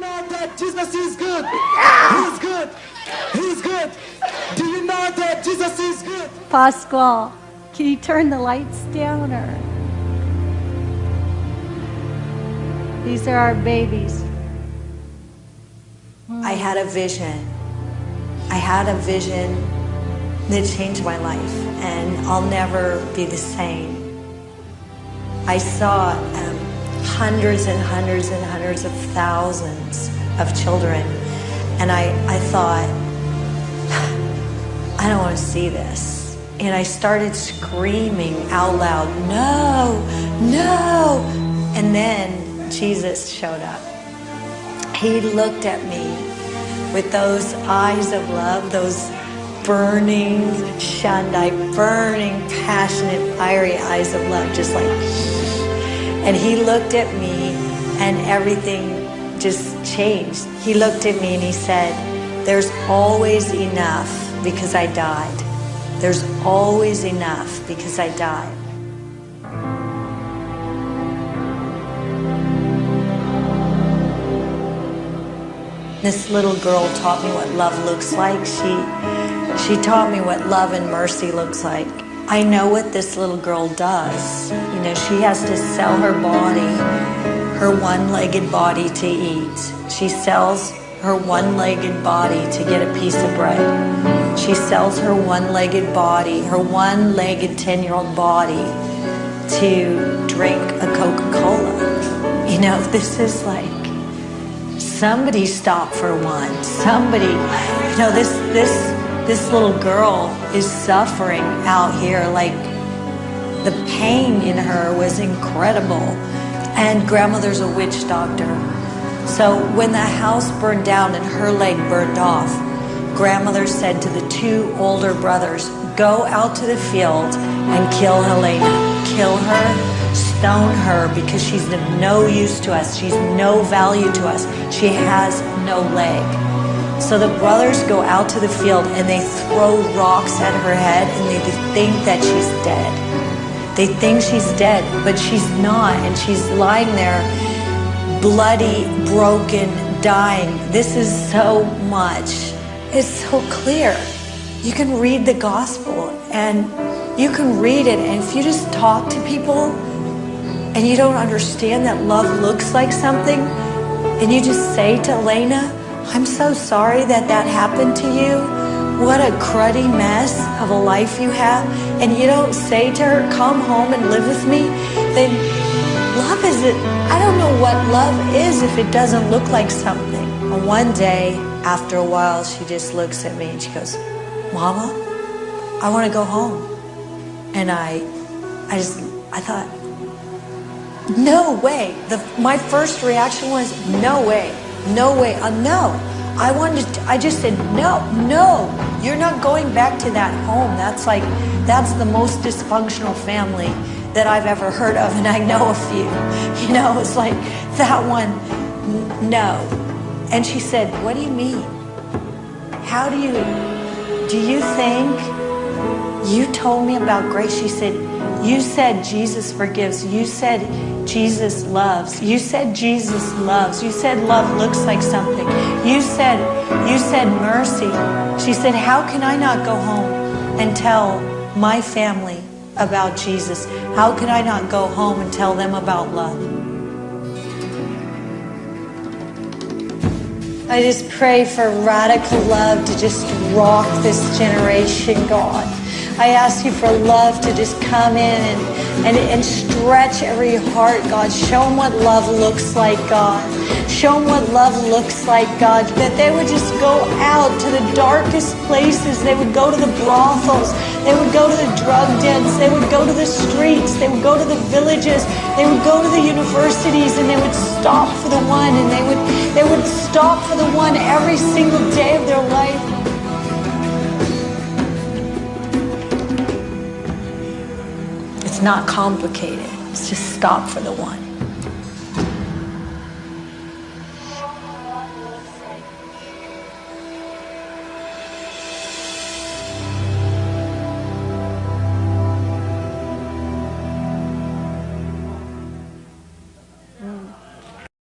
know that Jesus is good? He's good. He's good. Do you know that Jesus is good? Pasquale, can you turn the lights down? Or these are our babies. I had a vision. I had a vision that changed my life, and I'll never be the same. I saw hundreds and hundreds and hundreds of thousands of children, and I thought, I don't want to see this. And I started screaming out loud, no, no. And then Jesus showed up. He looked at me with those eyes of love, those burning, Shandai, burning, passionate, fiery eyes of love, just like, and he looked at me and everything just changed. He looked at me and he said, there's always enough because I died. There's always enough because I died. This little girl taught me what love looks like. She taught me what love and mercy looks like. I know what this little girl does. You know, she has to sell her body, her one-legged body to eat. She sells her one-legged body to get a piece of bread. She sells her one-legged body, her one-legged 10-year-old body to drink a Coca-Cola. You know, this is like, somebody stop for one. Somebody, you know, this little girl is suffering out here. Like, the pain in her was incredible. And grandmother's a witch doctor. So when the house burned down and her leg burned off, grandmother said to the two older brothers, go out to the field and kill Helena. Kill her, stone her, because she's of no use to us. She's no value to us. She has no leg. So the brothers go out to the field and they throw rocks at her head and they think that she's dead. They think she's dead, but she's not. And she's lying there, bloody, broken, dying. This is so much. It's so clear. You can read the gospel and you can read it, and if you just talk to people and you don't understand that love looks like something, and you just say to Elena, I'm so sorry that that happened to you. What a cruddy mess of a life you have. And you don't say to her, come home and live with me. Then love isn't, I don't know what love is if it doesn't look like something. And one day, after a while, she just looks at me and she goes, Mama, I want to go home. And I thought, no way. My first reaction was, no way, no way, no. I just said, no, you're not going back to that home. That's the most dysfunctional family that I've ever heard of, and I know a few. You know, it's like, that one, no. And she said, what do you mean? Do you think, you told me about grace. She said, you said Jesus forgives. You said Jesus loves. You said Jesus loves. You said love looks like something. You said mercy. She said, how can I not go home and tell my family about Jesus? How can I not go home and tell them about love? I just pray for radical love to just rock this generation, God. I ask you for love to just come in and stretch every heart, God. Show them what love looks like, God. Show them what love looks like, God. That they would just go out to the darkest places. They would go to the brothels. They would go to the drug dens. They would go to the streets. They would go to the villages. They would go to the universities, and they would stop for the one. And they would stop for the one every single day of their life. It's not complicated. It's just stop for the one.